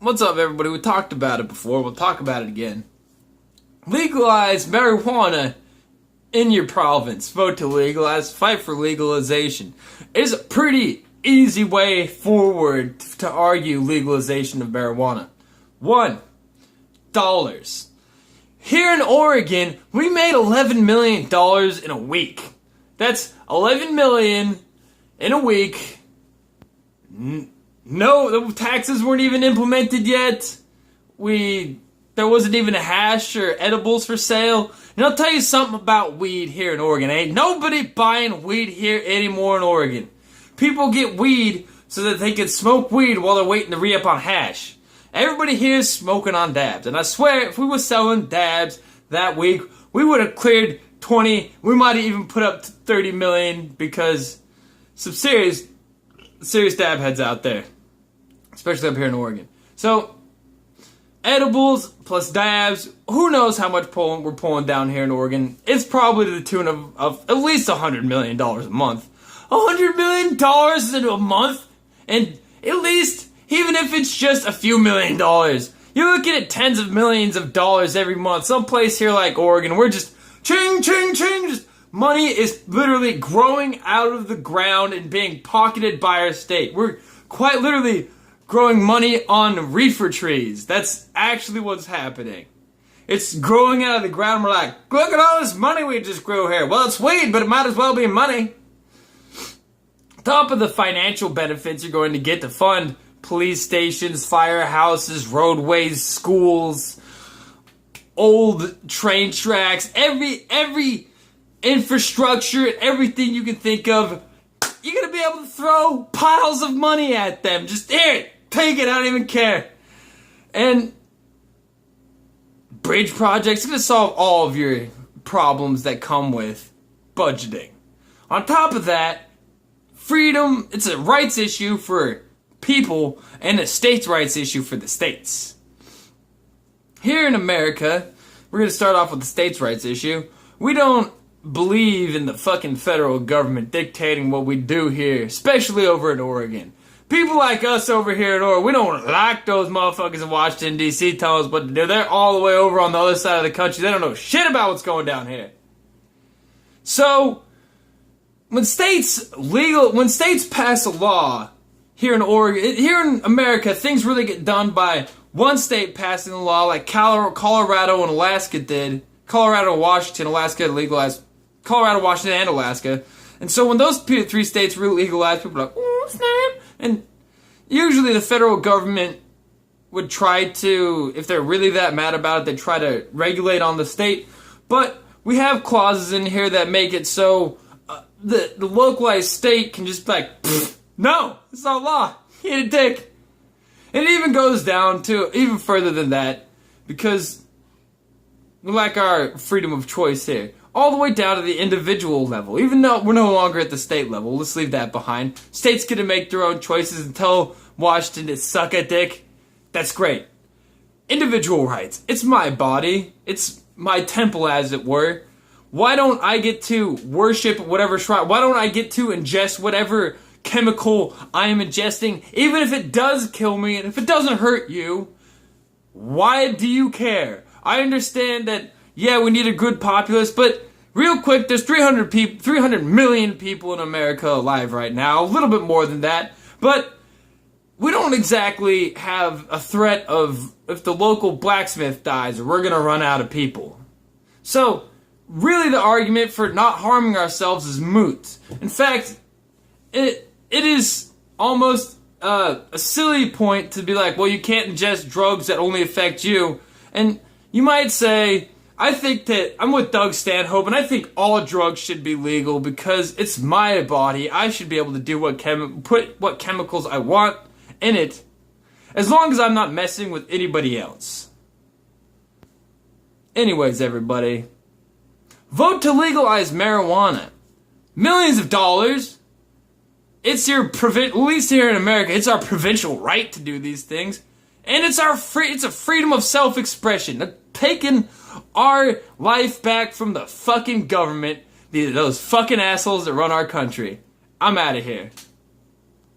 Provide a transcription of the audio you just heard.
What's up, everybody? We talked about it before. We'll talk about it again. Legalize marijuana in your province. Vote to legalize. Fight for legalization. It's a pretty easy way forward to argue legalization of marijuana. $1. Here in Oregon, we made $11 million in a week. That's $11 million in a week. No, the taxes weren't even implemented yet. There wasn't even a hash or edibles for sale. And I'll tell you something about weed here in Oregon. Ain't nobody buying weed here anymore in Oregon. People get weed so that they can smoke weed while they're waiting to re-up on hash. Everybody here is smoking on dabs. And I swear, if we were selling dabs that week, we would have cleared 20. We might have even put up to 30 million because some serious dab heads out there. Especially up here in Oregon. So, edibles plus dabs, who knows how much we're pulling down here in Oregon. It's probably to the tune of at least $100 million a month. $100 million in a month? And at least, even if it's just a few $1,000,000, you're looking at tens of millions of dollars every month. Some place here like Oregon, we're just ching, ching, ching. Just money is literally growing out of the ground and being pocketed by our state. We're quite literally growing money on reefer trees. That's actually what's happening. It's growing out of the ground. We're like, look at all this money we just grew here. Well, it's weed, but it might as well be money. Top of the financial benefits you're going to get to fund police stations, firehouses, roadways, schools, old train tracks, every infrastructure, everything you can think of. You're going to be able to throw piles of money at them. Just here, take it, I don't even care. And bridge projects are going to solve all of your problems that come with budgeting. On top of that, freedom, it's a rights issue for people and a states' rights issue for the states. Here in America, we're going to start off with the states' rights issue. We don't believe in the fucking federal government dictating what we do here, especially over in Oregon. People like us over here in Oregon, we don't like those motherfuckers in Washington, D.C. telling us what to do. They're all the way over on the other side of the country. They don't know shit about what's going down here. So, when states pass a law here in Oregon, here in America, things really get done by one state passing the law, like Colorado and Alaska did. Colorado, Washington, Alaska legalized. Colorado, Washington, and Alaska. And so when those three states really legalized, people are like, oh, snap. And usually the federal government would try to, if they're really that mad about it, they try to regulate on the state. But we have clauses in here that make it so the localized state can just be like, no, it's not law. Eat a dick. And it even goes down to even further than that, because we like our freedom of choice here. All the way down to the individual level. Even though we're no longer at the state level, let's leave that behind. States get to make their own choices and tell Washington to suck a dick. That's great. Individual rights. It's my body. It's my temple, as it were. Why don't I get to worship whatever shrine? Why don't I get to ingest whatever chemical I am ingesting, even if it does kill me and if it doesn't hurt you? Why do you care? I understand that, yeah, we need a good populace, but real quick, there's 300 million people in America alive right now, a little bit more than that, but we don't exactly have a threat of, if the local blacksmith dies, we're gonna run out of people. So, really the argument for not harming ourselves is moot. In fact, it is almost a silly point to be like, well, you can't ingest drugs that only affect you, and you might say, I think that I'm with Doug Stanhope, and I think all drugs should be legal because it's my body. I should be able to do put what chemicals I want in it, as long as I'm not messing with anybody else. Anyways, everybody, vote to legalize marijuana. Millions of dollars. It's at least here in America, it's our provincial right to do these things. And it's a freedom of self-expression. Taking our life back from the fucking government, those fucking assholes that run our country. I'm out of here.